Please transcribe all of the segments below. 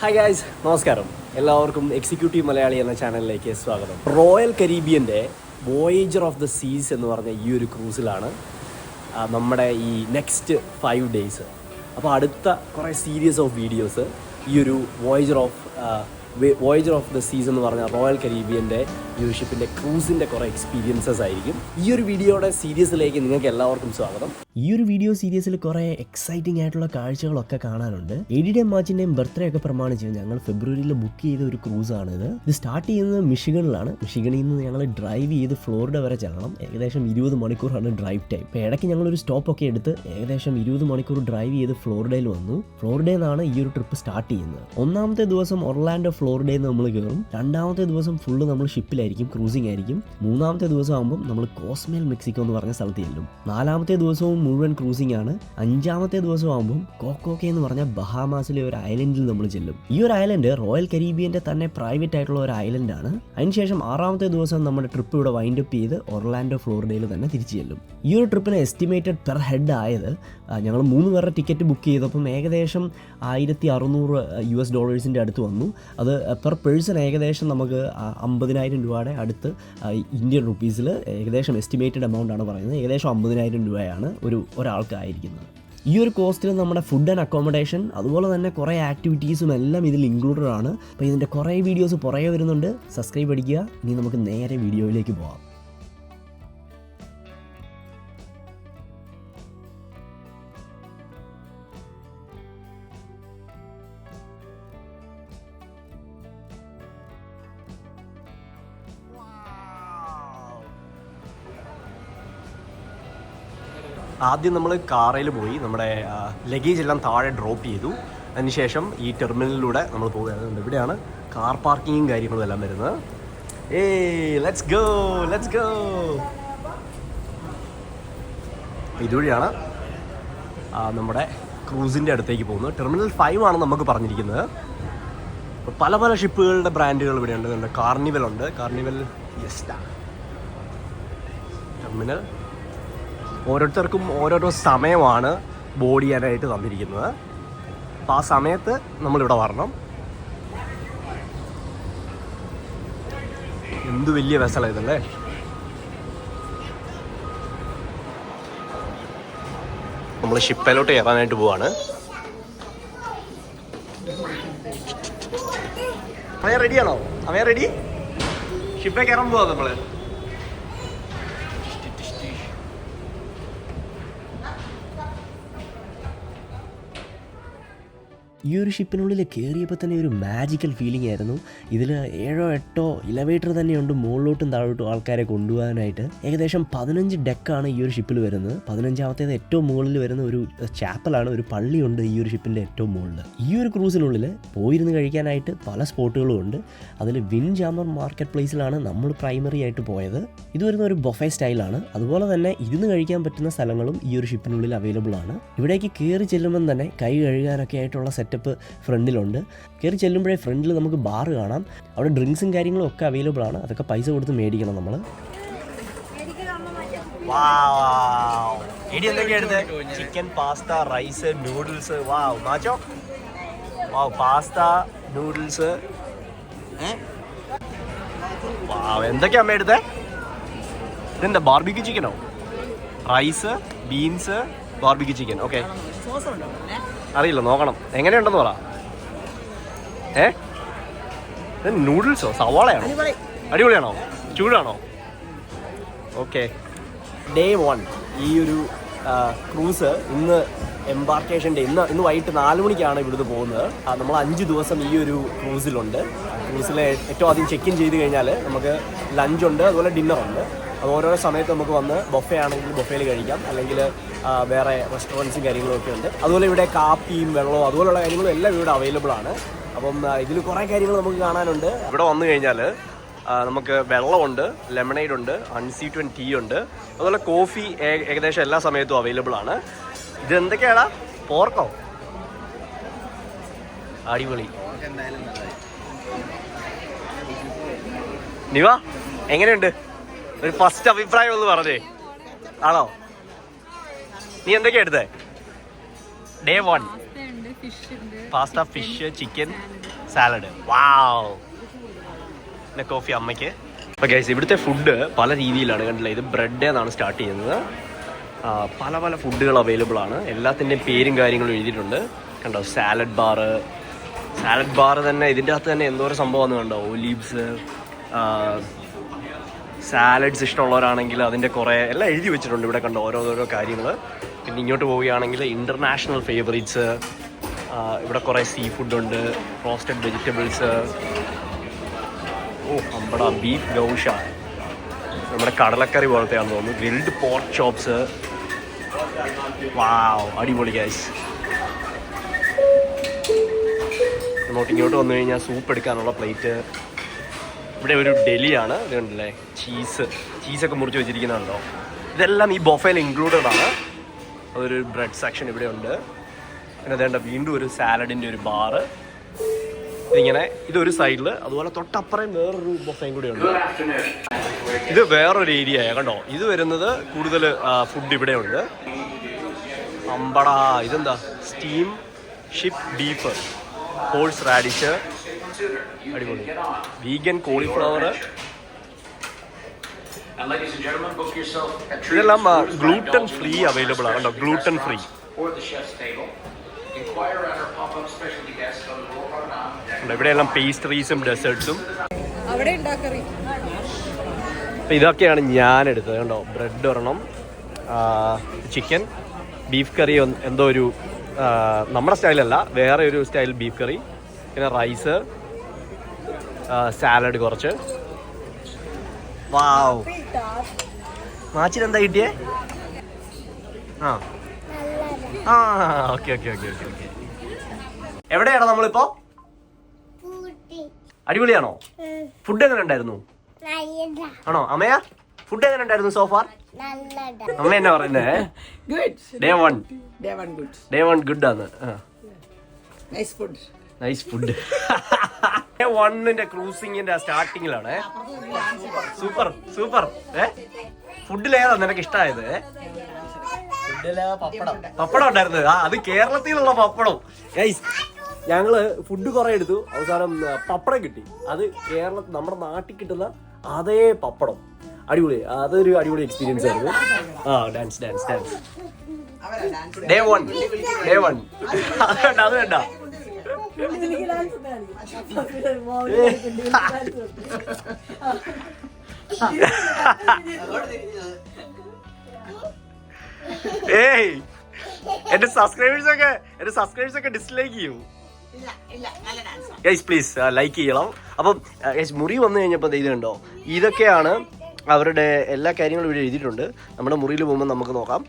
Hi guys, നമസ്കാരം. എല്ലാവർക്കും executive Malayali എന്ന ചാനലിലേക്ക് സ്വാഗതം. റോയൽ കരീബിയൻ്റെ വോയേജർ ഓഫ് ദ സീസ് എന്ന് പറഞ്ഞ ഈ ഒരു ക്രൂസിലാണ് നമ്മുടെ ഈ നെക്സ്റ്റ് 5 days. അപ്പോൾ അടുത്ത കുറേ സീരീസ് ഓഫ് വീഡിയോസ് ഈ ഒരു വോയേജർ ഓഫ് ദ സീസ് എന്ന് പറഞ്ഞ റോയൽ കരീബിയൻ്റെ ഈ ഒരു ഷിപ്പിൻ്റെ ക്രൂസിൻ്റെ കുറേ എക്സ്പീരിയൻസസ് ആയിരിക്കും. ഈ ഒരു വീഡിയോയുടെ സീരീസിലേക്ക് നിങ്ങൾക്ക് എല്ലാവർക്കും സ്വാഗതം. ഈ ഒരു വീഡിയോ സീരീസിൽ കുറേ എക്സൈറ്റിംഗ് ആയിട്ടുള്ള കാഴ്ചകളൊക്കെ കാണാനുണ്ട്. എഡിയുടെയും മാച്ചിൻ്റെയും ബർത്ത്ഡേ ഒക്കെ പ്രമാണിച്ച് ഞങ്ങൾ ഫെബ്രുവരിയിൽ ബുക്ക് ചെയ്ത ഒരു ക്രൂസാണിത്. ഇത് സ്റ്റാർട്ട് ചെയ്യുന്നത് മിഷിഗണിലാണ്. മിഷിഗണിൽ നിന്ന് ഞങ്ങൾ ഡ്രൈവ് ചെയ്ത് ഫ്ലോറിഡ വരെ ചെല്ലണം. ഏകദേശം 20 മണിക്കൂറാണ് ഡ്രൈവ് ടൈം. ഇപ്പോൾ ഇടയ്ക്ക് ഞങ്ങളൊരു സ്റ്റോപ്പൊക്കെ എടുത്ത് ഏകദേശം 20 മണിക്കൂർ ഡ്രൈവ് ചെയ്ത് ഫ്ലോറിഡയിൽ വന്നു. ഫ്ലോറിഡയിൽ നിന്നാണ് ഈ ഒരു ട്രിപ്പ് സ്റ്റാർട്ട് ചെയ്യുന്നത്. ഒന്നാമത്തെ ദിവസം ഒർലാൻഡോ ഫ്ലോറിഡയിൽ നിന്ന് നമ്മൾ കയറും. രണ്ടാമത്തെ ദിവസം ഫുള്ള് നമ്മൾ ഷിപ്പിലായിരിക്കും, ക്രൂസിംഗ് ആയിരിക്കും. മൂന്നാമത്തെ ദിവസം ആകുമ്പോൾ നമ്മൾ കോസ്മേൽ മെക്സിക്കോ എന്ന് പറഞ്ഞ സ്ഥലത്ത് ചെല്ലും. നാലാമത്തെ ദിവസവും മുഴുവൻ ക്രൂസിംഗ് ആണ്. അഞ്ചാമത്തെ ദിവസം ആകുമ്പോൾ കോക്കോക്കെ എന്ന് പറഞ്ഞ ബഹാമാസിലെ ഒരു ഐലൻഡിൽ നമ്മൾ ചെല്ലും. ഈ ഒരു ഐലൻഡ് റോയൽ കരീബിയൻ്റെ തന്നെ പ്രൈവറ്റ് ആയിട്ടുള്ള ഒരു ഐലൻഡാണ്. അതിനുശേഷം 6ാമത്തെ ദിവസം നമ്മുടെ ട്രിപ്പ് ഇവിടെ വൈൻഡ് അപ്പ് ചെയ്ത് ഒർലാൻഡോ ഫ്ലോറിഡയിൽ തന്നെ തിരിച്ചു ചെല്ലും. ഈ ഒരു ട്രിപ്പിന് എസ്റ്റിമേറ്റഡ് പെർ ഹെഡ് ആയത് ഞങ്ങൾ 3 പേരുടെ ടിക്കറ്റ് ബുക്ക് ചെയ്തപ്പം ഏകദേശം $1,600 അടുത്ത് വന്നു. അത് പെർ പേഴ്സൺ ഏകദേശം നമുക്ക് 50,000 രൂപയുടെ അടുത്ത് ഇന്ത്യൻ റുപ്പീസിൽ ഏകദേശം എസ്റ്റിമേറ്റഡ് എമൗണ്ട് ആണ് പറയുന്നത്. ഏകദേശം 50,000 രൂപയാണ് ഒരാൾക്കായിരിക്കുന്നത്. ഈ ഒരു കോസ്റ്റിൽ നമ്മുടെ ഫുഡ് ആൻഡ് അക്കോമഡേഷൻ അതുപോലെ തന്നെ കുറേ ആക്ടിവിറ്റീസും എല്ലാം ഇതിൽ ഇൻക്ലൂഡഡ് ആണ്. അപ്പോൾ ഇതിൻ്റെ കുറേ വീഡിയോസ് പുറകെ വരുന്നുണ്ട്. സബ്സ്ക്രൈബ് അടിക്കുക. ഇനി നമുക്ക് നേരെ വീഡിയോയിലേക്ക് പോകാം. ആദ്യം നമ്മൾ കാറിൽ പോയി നമ്മുടെ ലഗേജ് എല്ലാം താഴെ ഡ്രോപ്പ് ചെയ്തു. അതിനുശേഷം ഈ ടെർമിനലിലൂടെ നമ്മൾ പോകുകയാണ്. ഇവിടെയാണ് കാർ പാർക്കിങ്ങും കാര്യങ്ങളും എല്ലാം വരുന്നത്. Let's go. ഇതുവഴിയാണ് നമ്മുടെ ക്രൂസിൻ്റെ അടുത്തേക്ക് പോകുന്നത്. ടെർമിനൽ 5 ആണ് നമുക്ക് പറഞ്ഞിരിക്കുന്നത്. പല പല ഷിപ്പുകളുടെ ബ്രാൻഡുകൾ ഇവിടെ ഉണ്ട്. കാർണിവൽ ഉണ്ട്. കാർണിവൽ ടെർമിനൽ ഓരോരുത്തർക്കും ഓരോരോ സമയമാണ് ബോർഡ് ചെയ്യാനായിട്ട് തന്നിരിക്കുന്നത്. അപ്പോൾ ആ സമയത്ത് നമ്മളിവിടെ വരണം. എന്ത് വലിയ വെസലാണ് ഇതല്ലേ. നമ്മൾ ഷിപ്പിലോട്ട് കയറാനായിട്ട് പോവാണ്. അവൻ റെഡിയാണോ? അവൻ റെഡി? ഷിപ്പിൽ കയറാൻ പോവാ നമ്മള്. ഈ ഒരു ഷിപ്പിനുള്ളിൽ കയറിയപ്പോൾ തന്നെ ഒരു മാജിക്കൽ ഫീലിംഗ് ആയിരുന്നു. ഇതിൽ 7 8 ഇലവേറ്റർ തന്നെയുണ്ട് മുകളിലോട്ടും താഴോട്ടും ആൾക്കാരെ കൊണ്ടുപോകാനായിട്ട്. ഏകദേശം 15 ഡെക്കാണ് ഈ ഒരു ഷിപ്പിൽ വരുന്നത്. 15ാമത്തേത് ഏറ്റവും മുകളിൽ വരുന്ന ഒരു ചാപ്പലാണ്, ഒരു പള്ളിയുണ്ട് ഈ ഒരു ഷിപ്പിൻ്റെ ഏറ്റവും മുകളിൽ. ഈ ഒരു ക്രൂസിനുള്ളിൽ പോയിരുന്ന് കഴിക്കാനായിട്ട് പല സ്പോട്ടുകളും ഉണ്ട്. അതിൽ വിൻജാമർ മാർക്കറ്റ് പ്ലേസിലാണ് നമ്മൾ പ്രൈമറി ആയിട്ട് പോയത്. ഇത് വരുന്ന ഒരു ബൊഫേ സ്റ്റൈലാണ്. അതുപോലെ തന്നെ ഇരുന്ന് കഴിക്കാൻ പറ്റുന്ന സ്ഥലങ്ങളും ഈ ഒരു ഷിപ്പിനുള്ളിൽ അവൈലബിൾ ആണ്. ഇവിടേക്ക് കയറി ചെല്ലുമ്പം തന്നെ കൈ കഴുകാനൊക്കെ ആയിട്ടുള്ള സെറ്റപ്പ് ഫ്രണ്ടിലുണ്ട്. കയറി ചെല്ലുമ്പോഴേ ഫ്രണ്ടിൽ നമുക്ക് ബാർ കാണാം. അവിടെ ഡ്രിങ്ക്സും കാര്യങ്ങളും ഒക്കെ അവൈലബിൾ ആണ്. അതൊക്കെ പൈസ കൊടുത്ത് മേടിക്കണം നമ്മൾ. Chicken, pasta, rice, noodles. Pasta, noodles. എന്തൊക്കെയാ അമ്മ എടുത്തേ? ഇതെന്താ, ബാർബിക്യൂ ചിക്കനോ? Rice, beans, barbecue chicken. Okay, അറിയില്ല, നോക്കണം എങ്ങനെയുണ്ടെന്ന് പറ. നൂഡിൽസോ? സവാളയാണോ? അടിപൊളിയാണോ? ചൂടാണോ? ഓക്കെ. ഡേ 1 ഈ ഒരു ക്രൂസ് ഇന്ന് എംബാർക്കേഷൻ ഡേ. ഇന്ന് വൈകിട്ട് 4 മണിക്കാണ് ഇവിടുന്ന് പോകുന്നത്. നമ്മൾ 5 ദിവസം ഈ ഒരു ക്രൂസിലുണ്ട്. ക്രൂസിൽ ഏറ്റവും ആദ്യം ചെക്ക് ഇൻ ചെയ്ത് കഴിഞ്ഞാൽ നമുക്ക് ലഞ്ചുണ്ട്, അതുപോലെ ഡിന്നറുണ്ട്. അത് ഓരോ സമയത്ത് നമുക്ക് വന്ന് ബൊഫേ ആണെങ്കിൽ ബൊഫേയിൽ കഴിക്കാം, അല്ലെങ്കിൽ വേറെ റെസ്റ്റോറൻറ്റ്സും കാര്യങ്ങളും ഒക്കെ ഉണ്ട്. അതുപോലെ ഇവിടെ കാപ്പിയും വെള്ളവും അതുപോലുള്ള കാര്യങ്ങളും എല്ലാം ഇവിടെ അവൈലബിൾ ആണ്. അപ്പം ഇതിൽ കുറേ കാര്യങ്ങൾ നമുക്ക് കാണാനുണ്ട്. ഇവിടെ വന്നു കഴിഞ്ഞാൽ നമുക്ക് വെള്ളമുണ്ട്, ലെമണേഡ് ഉണ്ട്, അൺസ്വീറ്റഡ് ടീ ഉണ്ട്, അതുപോലെ കോഫി ഏകദേശം എല്ലാ സമയത്തും അവൈലബിൾ ആണ്. ഇത് എന്തൊക്കെയാടാ? പോർക്കോ? അടിപൊളി. നിവ എങ്ങനെയുണ്ട്? ഒരു ഫസ്റ്റ് അഭിപ്രായം ഒന്ന് പറഞ്ഞേ. ആണോ? നീ എന്തൊക്കെയാ എടുത്തേ? Day 1 pasta, fish, chicken, salad. Wow. പിന്നെ കോഫി അമ്മയ്ക്ക്. അപ്പോൾ ഗൈസ് ഇവിടുത്തെ ഫുഡ് പല രീതിയിലാണ്, കണ്ടില്ല. ഇത് ബ്രെഡ് എന്നാണ് സ്റ്റാർട്ട് ചെയ്യുന്നത്. പല പല ഫുഡുകൾ അവൈലബിൾ ആണ്. എല്ലാത്തിൻ്റെയും പേരും കാര്യങ്ങളും എഴുതിയിട്ടുണ്ട്. കണ്ടോ, സാലഡ് ബാർ തന്നെ. ഇതിൻ്റെ അകത്ത് തന്നെ എന്തോരം സംഭവം കണ്ടോ. ഒലീവ്സ്, സാലഡ്സ് ഇഷ്ടമുള്ളവരാണെങ്കിൽ അതിൻ്റെ കുറേ എല്ലാം എഴുതി വെച്ചിട്ടുണ്ട് ഇവിടെ. കണ്ടോ ഓരോരോ കാര്യങ്ങൾ. പിന്നെ ഇങ്ങോട്ട് പോവുകയാണെങ്കിൽ ഇൻ്റർനാഷണൽ ഫേവറേറ്റ്സ്. ഇവിടെ കുറേ സീ ഫുഡുണ്ട്, റോസ്റ്റഡ് വെജിറ്റബിൾസ്. ഓ നമ്മുടെ ബീഫ് ഗൗഷ, നമ്മുടെ കടലക്കറി പോലത്തെയാണെന്ന് തോന്നുന്നു. Grilled pork chops. വാവ്, അടിപൊളി ഗൈസ്. ഇങ്ങോട്ട് വന്നു കഴിഞ്ഞാൽ സൂപ്പ് എടുക്കാനുള്ള പ്ലേറ്റ്. ഇവിടെ ഒരു ഡെലിയാണ്. ഇത് കണ്ടില്ലേ, ചീസൊക്കെ മുറിച്ച് വെച്ചിരിക്കുന്നുണ്ടോ. ഇതെല്ലാം ഈ ബൊഫയിൽ ഇൻക്ലൂഡഡ് ആണ്. അതൊരു ബ്രെഡ് സെക്ഷൻ ഇവിടെ ഉണ്ട്. പിന്നെ അതേണ്ട വീണ്ടും ഒരു സാലഡിൻ്റെ ഒരു ബാറ്. ഇതിങ്ങനെ ഇതൊരു സൈഡിൽ, അതുപോലെ തൊട്ടപ്പുറം വേറൊരു ബൊഫയും കൂടി ഉണ്ട്. ഇത് വേറൊരു ഏരിയ കണ്ടോ. ഇത് വരുന്നത് കൂടുതൽ ഫുഡ് ഇവിടെ ഉണ്ട്. അമ്പടാ, ഇതെന്താ, steam ship beef, horseradish, അടിപൊളി. Vegan cauliflower. ഇതെല്ലാം ഗ്ലൂട്ടൻ ഫ്രീ അവൈലബിൾ ആണ് കേട്ടോ. Gluten free. ഇവിടെയെല്ലാം പേസ്ട്രീസും ഡെസേർട്സും. അപ്പം ഇതൊക്കെയാണ് ഞാൻ എടുത്തത് കണ്ടോ. ബ്രെഡ് ഒരെണ്ണം, ചിക്കൻ, ബീഫ് കറി എന്തോ ഒരു നമ്മുടെ സ്റ്റൈലല്ല, വേറെ ഒരു സ്റ്റൈൽ ബീഫ് കറി, പിന്നെ റൈസ്, സാലഡ് കുറച്ച്. വാവ്. മാച്ചിന് എന്താ കിട്ടിയേ? ആ ഓക്കെ. എവിടെയാണോ നമ്മളിപ്പോ? അടിപൊളിയാണോ? ഫുഡ് എങ്ങനെ ഉണ്ടായിരുന്നു? ആണോ അമ്മയാ? ഫുഡ് എങ്ങനെ ഉണ്ടായിരുന്നു സോഫാർ? അമ്മ എന്നാ പറയുന്നേ? ഡേ വൺ ഗുഡ് ആണ്. Nice food. ഡേ വണ്ണിന്റെ ക്രൂസിംഗിന്റെ സ്റ്റാർട്ടിങ്ങിലാണ്. സൂപ്പർ. ഫുഡിലേതാ നിനക്ക് ഇഷ്ടമായത്? പപ്പടം ഉണ്ടായിരുന്നത്. അത് കേരളത്തിലുള്ള പപ്പടം. ഞങ്ങള് ഫുഡ് കുറെ എടുത്തു, അവസാനം പപ്പടം കിട്ടി. അത് കേരളത്തിൽ നമ്മുടെ നാട്ടിൽ കിട്ടുന്ന അതേ പപ്പടം. അടിപൊളി. അതൊരു അടിപൊളി എക്സ്പീരിയൻസ് ആയിരുന്നു. ഡാൻസ്. ഡേ വൺ അത് വേണ്ട. ഏയ്, എന്റെ സബ്സ്ക്രൈബേഴ്സ് ഒക്കെ ഡിസ്ലൈക്ക് ചെയ്യൂ ഗൈസ്, പ്ലീസ് ലൈക്ക് ചെയ്യണം. അപ്പം മുറി വന്നു കഴിഞ്ഞപ്പോൾ ഇത് കണ്ടോ, ഇതൊക്കെയാണ് അവരുടെ എല്ലാ കാര്യങ്ങളും ഇവിടെ എഴുതിയിട്ടുണ്ട്. നമ്മുടെ മുറിയിൽ പോകുമ്പോൾ നമുക്ക് നോക്കാം.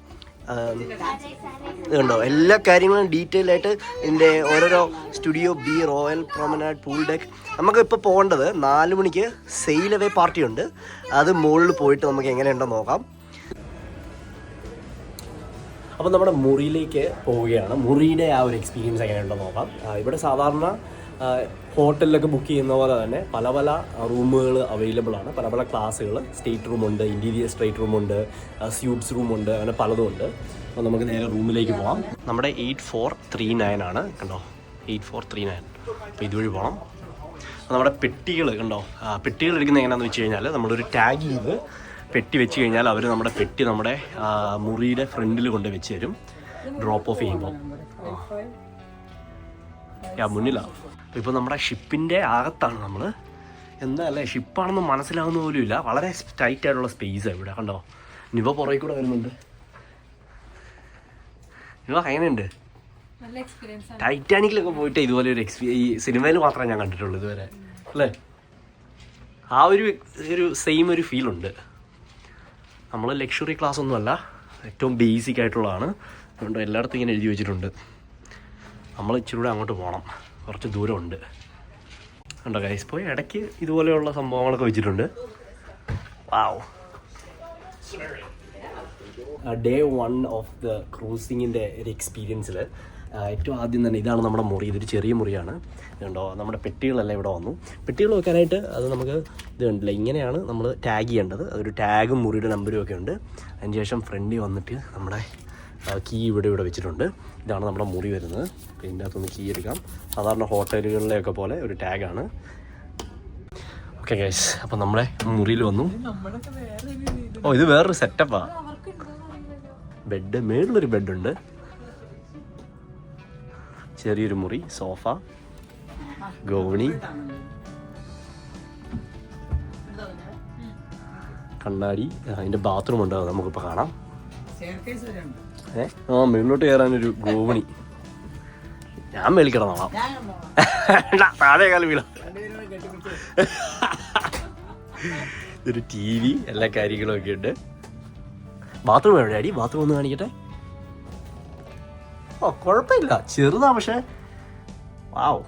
ഇത് കണ്ടോ, എല്ലാ കാര്യങ്ങളും ഡീറ്റെയിൽ ആയിട്ട് ഇതിൻ്റെ ഓരോരോ studio B, royal promenade, pool deck. നമുക്കിപ്പോൾ പോകേണ്ടത് 4 മണിക്ക് സെയിൽ അവേ പാർട്ടി ഉണ്ട്. അത് മുകളിൽ പോയിട്ട് നമുക്ക് എങ്ങനെയുണ്ടെന്ന് നോക്കാം. അപ്പോൾ നമ്മുടെ മുറിയിലേക്ക് പോവുകയാണ്. മുറിയുടെ ആ ഒരു എക്സ്പീരിയൻസ് എങ്ങനെയുണ്ടെന്ന് നോക്കാം. ഇവിടെ സാധാരണ ഹോട്ടലിലൊക്കെ ബുക്ക് ചെയ്യുന്ന പോലെ തന്നെ പല പല റൂമുകൾ അവൈലബിൾ ആണ്. പല പല ക്ലാസ്സുകൾ, സ്റ്റേറ്റ് റൂമുണ്ട്, ഇൻറ്റീരിയർ സ്റ്റേറ്റ് റൂമുണ്ട്, സ്യൂട്ട്സ് റൂമുണ്ട്, അങ്ങനെ പലതുമുണ്ട്. അപ്പോൾ നമുക്ക് നേരെ റൂമിലേക്ക് പോകാം. നമ്മുടെ 8439 ആണ് കണ്ടോ, 8439. അപ്പോൾ ഇതുവഴി പോകണം. നമ്മുടെ പെട്ടികൾ കണ്ടോ, പെട്ടികൾ എടുക്കുന്നത് എങ്ങനെയാണെന്ന് വെച്ച് കഴിഞ്ഞാൽ നമ്മളൊരു ടാഗ് ചെയ്ത് പെട്ടി വെച്ച് കഴിഞ്ഞാൽ അവർ നമ്മുടെ പെട്ടി നമ്മുടെ മുറിയുടെ ഫ്രണ്ടിൽ കൊണ്ട് വെച്ച് തരും ഡ്രോപ്പ് ഓഫ് ചെയ്യുമ്പോൾ. മുന്നിലാണ്. ഇപ്പോൾ നമ്മുടെ ഷിപ്പിൻ്റെ അകത്താണ് നമ്മൾ. എന്താ അല്ലേ, ഷിപ്പാണെന്ന് മനസ്സിലാവുന്ന പോലും ഇല്ല. വളരെ ടൈറ്റ് ആയിട്ടുള്ള സ്പേസാണ് ഇവിടെ കണ്ടോ. നിവ പുറകെ കൂടെ വരുന്നുണ്ട്. നിവ എങ്ങനെയുണ്ട്? ടൈറ്റാനിക്കിലൊക്കെ പോയിട്ട് ഇതുപോലെ ഒരു ഈ സിനിമയിൽ മാത്രമേ ഞാൻ കണ്ടിട്ടുള്ളൂ ഇതുവരെ അല്ലേ. ആ ഒരു സെയിം ഒരു ഫീലുണ്ട്. നമ്മൾ ലക്ഷറി ക്ലാസ് ഒന്നുമല്ല, ഏറ്റവും ബേസിക് ആയിട്ടുള്ളതാണ്. അതുകൊണ്ട് എല്ലായിടത്തും ഇങ്ങനെ എഴുതി വെച്ചിട്ടുണ്ട്. നമ്മൾ ഇച്ചിരി കൂടെ അങ്ങോട്ട് പോകണം, കുറച്ച് ദൂരമുണ്ട്. കണ്ടോ ഗൈസ്, പോയി ഇടയ്ക്ക് ഇതുപോലെയുള്ള സംഭവങ്ങളൊക്കെ വെച്ചിട്ടുണ്ട്. വാവ്. ഡേ 1 ഓഫ് ദ ക്രൂസിങ്ങിൻ്റെ ഒരു എക്സ്പീരിയൻസിൽ ഏറ്റവും ആദ്യം തന്നെ ഇതാണ് നമ്മുടെ മുറി. ഇതൊരു ചെറിയ മുറിയാണ്. ഇതുണ്ടോ, നമ്മുടെ പെട്ടികളെല്ലാം ഇവിടെ വന്നു. പെട്ടികൾ വെക്കാനായിട്ട് അത് നമുക്ക് ഇത് കണ്ടില്ല, ഇങ്ങനെയാണ് നമ്മൾ ടാഗ് ചെയ്യേണ്ടത്. അതൊരു ടാഗും മുറിയുടെ നമ്പരും ഒക്കെ ഉണ്ട്. അതിന് ശേഷം ഫ്രണ്ടിൽ വന്നിട്ട് നമ്മുടെ കീ ഇവിടെ വെച്ചിട്ടുണ്ട്. ഇതാണ് നമ്മുടെ മുറി വരുന്നത്. ഇതിൻ്റെ അകത്തുനിന്ന് കീ എടുക്കാം. സാധാരണ ഹോട്ടലുകളിലെയൊക്കെ പോലെ ഒരു ടാഗാണ്. ഓക്കെ ഗൈസ്, അപ്പം നമ്മളെ മുറിയിൽ വന്നു. ഓ, ഇത് വേറൊരു സെറ്റപ്പാ. ബെഡ്, മേളിലൊരു ബെഡുണ്ട്, ചെറിയൊരു മുറി, സോഫ, ഗോവണി, കണ്ണാടി. അതിൻ്റെ ബാത്റൂം ഉണ്ട്, അത് നമുക്കിപ്പോൾ കാണാം. മേളിലോട്ട് കയറാനൊരു ഗോവണി. ഞാൻ മേളിൽ കിടന്നോളാം, താഴെ കാലം വീണ. ഒരു TV, എല്ലാ കാര്യങ്ങളും ഒക്കെ ഉണ്ട്. ബാത്റൂം എവിടെ അടി? ബാത്റൂം ഒന്ന് കാണിക്കട്ടെ. ഓ, കുഴപ്പമില്ല, ചെറുതാ, പക്ഷേ വാവ്,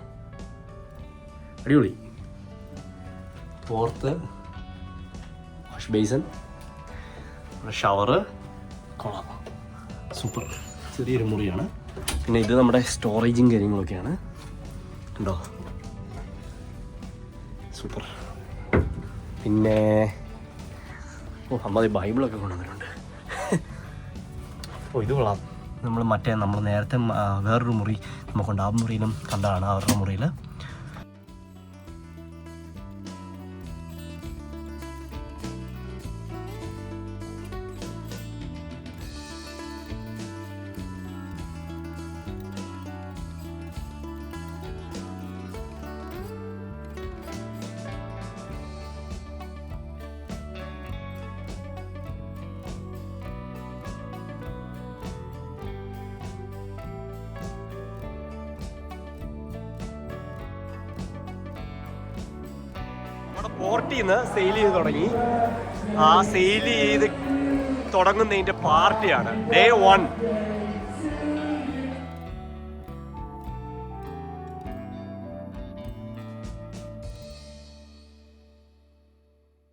അടിപൊളി. പുറത്ത് വാഷ് ബേസൻ, ഷവറ്, കൊള്ളാം, സൂപ്പർ. ചെറിയൊരു മുറിയാണ്. പിന്നെ ഇത് നമ്മുടെ സ്റ്റോറേജും കാര്യങ്ങളൊക്കെയാണ്, ഉണ്ടോ, സൂപ്പർ. പിന്നെ അമ്മ ബൈബിളൊക്കെ കൊണ്ടുവന്നിട്ടുണ്ട്. ഓ, ഇത് കൊള്ളാം. നമ്മൾ നേരത്തെ വേറൊരു മുറി നമുക്കുണ്ട്, ആ മുറിയിലും കണ്ടതാണ്, അവരുടെ മുറിയിൽ. പോർട്ടിൽ നിന്ന് സെയിൽ ചെയ്ത് തുടങ്ങി. ആ സെയിൽ ചെയ്ത് തുടങ്ങുന്നതിൻ്റെ പാർട്ടിയാണ് ഡേ 1.